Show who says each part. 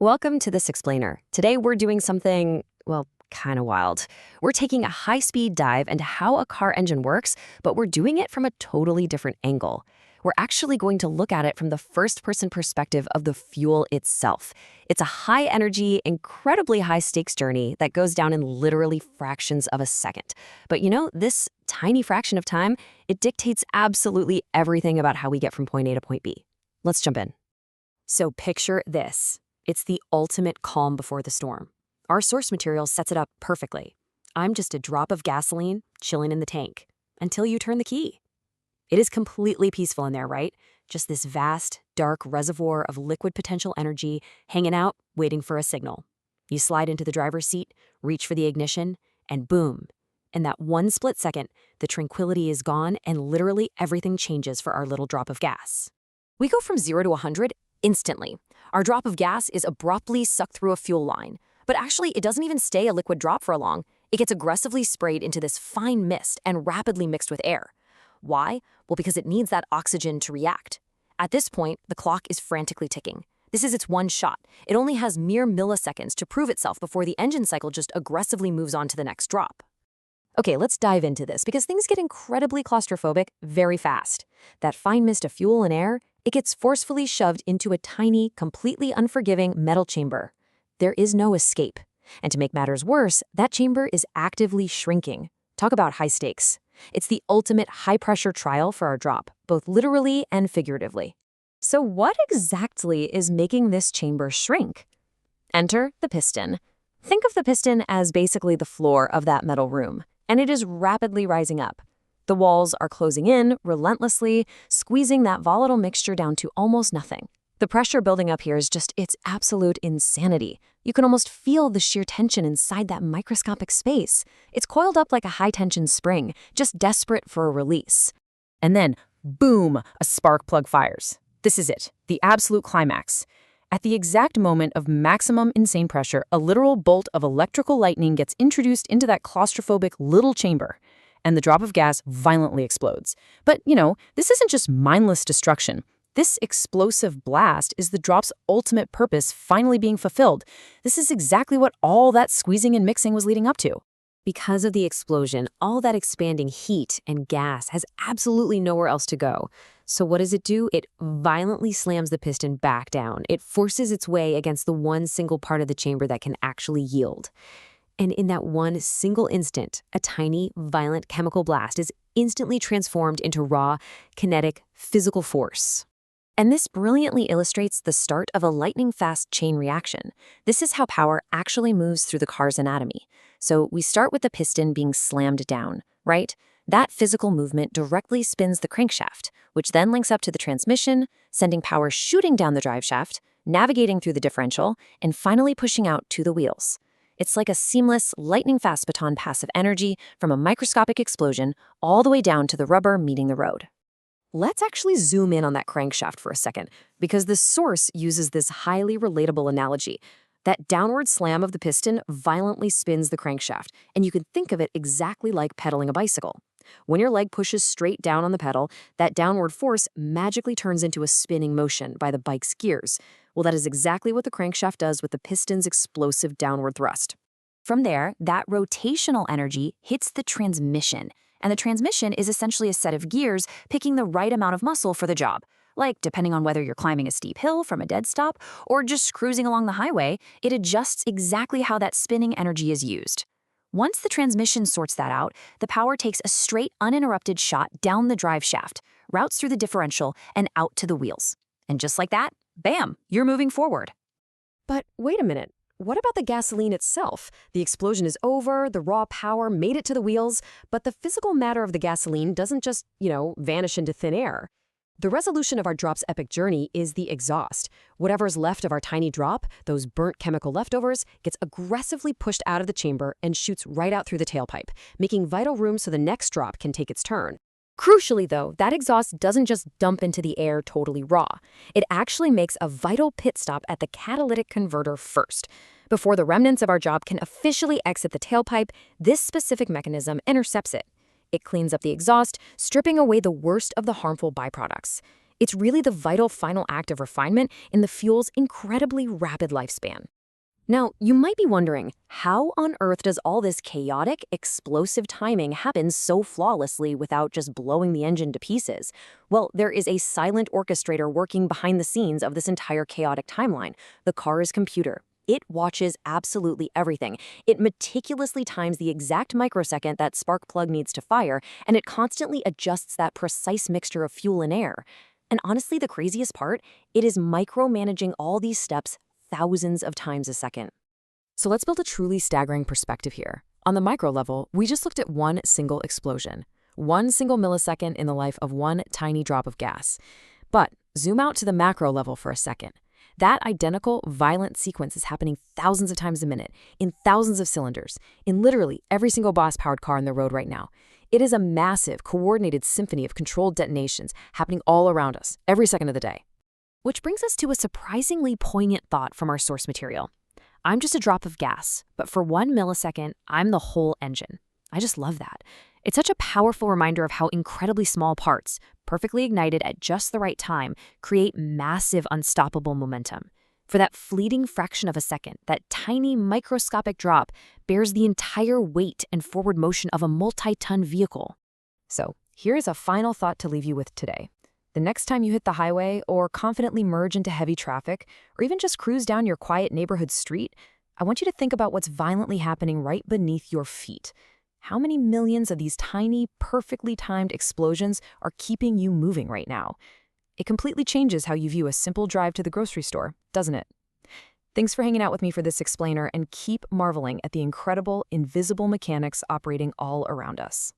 Speaker 1: Welcome to This Explainer. Today we're doing something, well, kind of wild. We're taking a high-speed dive into how a car engine works, but we're doing it from a totally different angle. We're actually going to look at it from the first-person perspective of the fuel itself. It's a high-energy, incredibly high-stakes journey that goes down in literally fractions of a second. But this tiny fraction of time, it dictates absolutely everything about how we get from point A to point B. Let's jump in. So picture this. It's the ultimate calm before the storm. Our source material sets it up perfectly. I'm just a drop of gasoline chilling in the tank until you turn the key. It is completely peaceful in there, right? Just this vast, dark reservoir of liquid potential energy hanging out, waiting for a signal. You slide into the driver's seat, reach for the ignition, and boom. In that one split second, the tranquility is gone and literally everything changes for our little drop of gas. We go from 0 to 100 instantly. Our drop of gas is abruptly sucked through a fuel line. But actually, it doesn't even stay a liquid drop for long. It gets aggressively sprayed into this fine mist and rapidly mixed with air. Why? Well, because it needs that oxygen to react. At this point, the clock is frantically ticking. This is its one shot. It only has mere milliseconds to prove itself before the engine cycle just aggressively moves on to the next drop. Okay, let's dive into this because things get incredibly claustrophobic very fast. That fine mist of fuel and air, it gets forcefully shoved into a tiny, completely unforgiving metal chamber. There is no escape. And to make matters worse, that chamber is actively shrinking. Talk about high stakes. It's the ultimate high-pressure trial for our drop, both literally and figuratively. So what exactly is making this chamber shrink? Enter the piston. Think of the piston as basically the floor of that metal room, and it is rapidly rising up. The walls are closing in relentlessly, squeezing that volatile mixture down to almost nothing. The pressure building up here is it's absolute insanity. You can almost feel the sheer tension inside that microscopic space. It's coiled up like a high-tension spring, just desperate for a release.
Speaker 2: And then, boom, a spark plug fires. This is it, the absolute climax. At the exact moment of maximum insane pressure, a literal bolt of electrical lightning gets introduced into that claustrophobic little chamber, and the drop of gas violently explodes. But, this isn't just mindless destruction. This explosive blast is the drop's ultimate purpose finally being fulfilled. This is exactly what all that squeezing and mixing was leading up to.
Speaker 1: Because of the explosion, all that expanding heat and gas has absolutely nowhere else to go. So what does it do? It violently slams the piston back down. It forces its way against the one single part of the chamber that can actually yield. And in that one single instant, a tiny, violent chemical blast is instantly transformed into raw, kinetic, physical force. And this brilliantly illustrates the start of a lightning-fast chain reaction. This is how power actually moves through the car's anatomy. So we start with the piston being slammed down, right? That physical movement directly spins the crankshaft, which then links up to the transmission, sending power shooting down the driveshaft, navigating through the differential, and finally pushing out to the wheels. It's like a seamless, lightning-fast baton pass of energy from a microscopic explosion all the way down to the rubber meeting the road. Let's actually zoom in on that crankshaft for a second, because the source uses this highly relatable analogy. That downward slam of the piston violently spins the crankshaft, and you can think of it exactly like pedaling a bicycle. When your leg pushes straight down on the pedal, that downward force magically turns into a spinning motion by the bike's gears. Well, that is exactly what the crankshaft does with the piston's explosive downward thrust. From there, that rotational energy hits the transmission, and the transmission is essentially a set of gears picking the right amount of muscle for the job. Like, depending on whether you're climbing a steep hill from a dead stop or just cruising along the highway, it adjusts exactly how that spinning energy is used. Once the transmission sorts that out, the power takes a straight, uninterrupted shot down the drive shaft, routes through the differential, and out to the wheels. And just like that, bam, you're moving forward. But wait a minute. What about the gasoline itself? The explosion is over, the raw power made it to the wheels, but the physical matter of the gasoline doesn't just, vanish into thin air. The resolution of our drop's epic journey is the exhaust. Whatever's left of our tiny drop, those burnt chemical leftovers, gets aggressively pushed out of the chamber and shoots right out through the tailpipe, making vital room so the next drop can take its turn. Crucially, though, that exhaust doesn't just dump into the air totally raw. It actually makes a vital pit stop at the catalytic converter first. Before the remnants of our job can officially exit the tailpipe, this specific mechanism intercepts it. It cleans up the exhaust, stripping away the worst of the harmful byproducts.
Speaker 2: It's really the vital final act of refinement in the fuel's incredibly rapid lifespan. Now, you might be wondering, how on earth does all this chaotic, explosive timing happen so flawlessly without just blowing the engine to pieces? Well, there is a silent orchestrator working behind the scenes of this entire chaotic timeline, the car's computer. It watches absolutely everything. It meticulously times the exact microsecond that spark plug needs to fire, and it constantly adjusts that precise mixture of fuel and air. And honestly, the craziest part, it is micromanaging all these steps thousands of times a second. So let's build a truly staggering perspective here. On the micro level, we just looked at one single explosion, one single millisecond in the life of one tiny drop of gas. But zoom out to the macro level for a second. That identical, violent sequence is happening thousands of times a minute, in thousands of cylinders, in literally every single Boss-powered car on the road right now. It is a massive, coordinated symphony of controlled detonations happening all around us, every second of the day. Which brings us to a surprisingly poignant thought from our source material. I'm just a drop of gas, but for 1 millisecond, I'm the whole engine. I just love that. It's such a powerful reminder of how incredibly small parts, perfectly ignited at just the right time, create massive, unstoppable momentum. For that fleeting fraction of a second, that tiny microscopic drop bears the entire weight and forward motion of a multi-ton vehicle. So, here is a final thought to leave you with today. The next time you hit the highway or confidently merge into heavy traffic, or even just cruise down your quiet neighborhood street, I want you to think about what's violently happening right beneath your feet. How many millions of these tiny, perfectly timed explosions are keeping you moving right now? It completely changes how you view a simple drive to the grocery store, doesn't it? Thanks for hanging out with me for this explainer, and keep marveling at the incredible, invisible mechanics operating all around us.